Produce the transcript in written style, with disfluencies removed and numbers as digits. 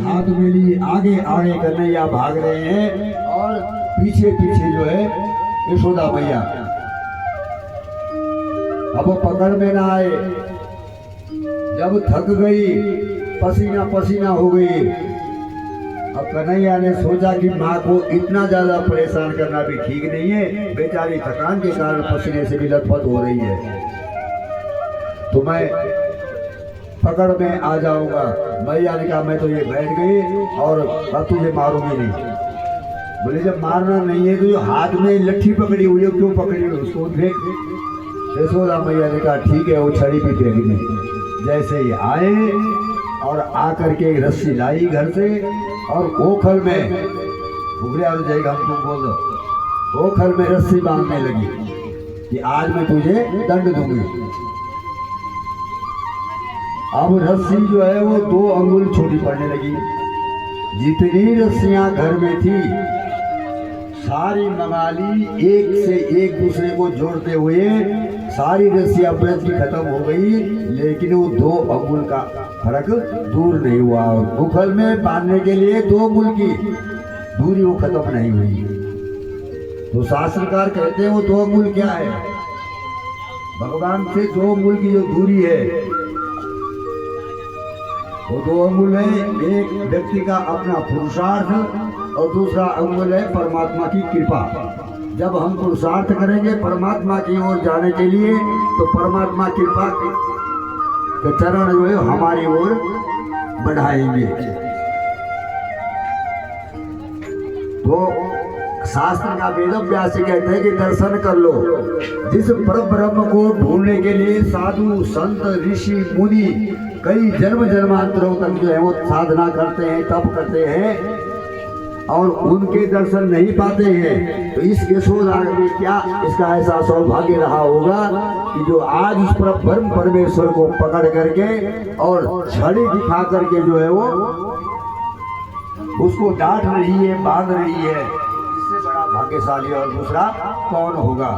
हाथ में लिए आगे आगे कन्हैया भाग रहे हैं और पीछे पीछे जो है यशोदा मैया। अब वो पकड़ में ना आए, जब थक गई, पसीना पसीना हो गई। अब कन्हैया ने सोचा कि माँ को इतना ज्यादा परेशान करना भी ठीक नहीं है, बेचारी थकान के कारण पसीने से भी लथपथ हो रही है, तो मैं पकड़ में आ जाऊंगा। मैया ने कहा मैं तो ये बैठ गई और अब तुझे मारूंगी नहीं। बोले जब मारना नहीं है तो जो हाथ में लट्ठी पकड़ी हुई है क्यों पकड़ी हुई, उसको फेंक। यशोदा मैया ने कहा ठीक है, वो छड़ी भी फेंक दी। जैसे ही आए और आकर के एक रस्सी लाई घर से और ओखल में उगड़े जाएगा, हम तुम बोल दो, ओखल में रस्सी बांधने लगी कि आज मैं तुझे दंड दूंगी। अब रस्सी जो है वो 2 अंगुल छोटी पड़ने लगी। जितनी रस्सियां घर में थी सारी मंगा ली, एक से एक दूसरे को जोड़ते हुए सारी रस्सियां व्रत की खत्म हो गई, लेकिन वो 2 अंगुल का फर्क दूर नहीं हुआ। उखल में बांधने के लिए 2 अंगुल की दूरी वो खत्म नहीं हुई। तो शास्त्रकार कहते हैं वो 2 अंगुल क्या है, भगवान से 2 अंगुल की जो दूरी है वो 2 अंगुल है। एक व्यक्ति का अपना पुरुषार्थ और दूसरा अंगुल है परमात्मा की कृपा। जब हम पुरुषार्थ करेंगे परमात्मा की ओर जाने के लिए तो परमात्मा कृपा के चरण जो है हमारी ओर बढ़ाएंगे। तो शास्त्र का वेद व्यास कहते हैं कि दर्शन कर लो, जिस पर ब्रह्म को ढूंढने के लिए साधु संत ऋषि मुनि कई जन्म जन्मांतरों तक जो है वो साधना करते हैं, तप करते हैं और उनके दर्शन नहीं पाते हैं, तो इस यशोदा में क्या इसका ऐसा सौभाग्य रहा होगा कि जो आज उस पर ब्रह्म परमेश्वर को पकड़ करके और छड़ी दिखा करके जो है वो उसको डांट रही है, बांध रही है। इससे बड़ा भाग्यशाली और दूसरा कौन होगा।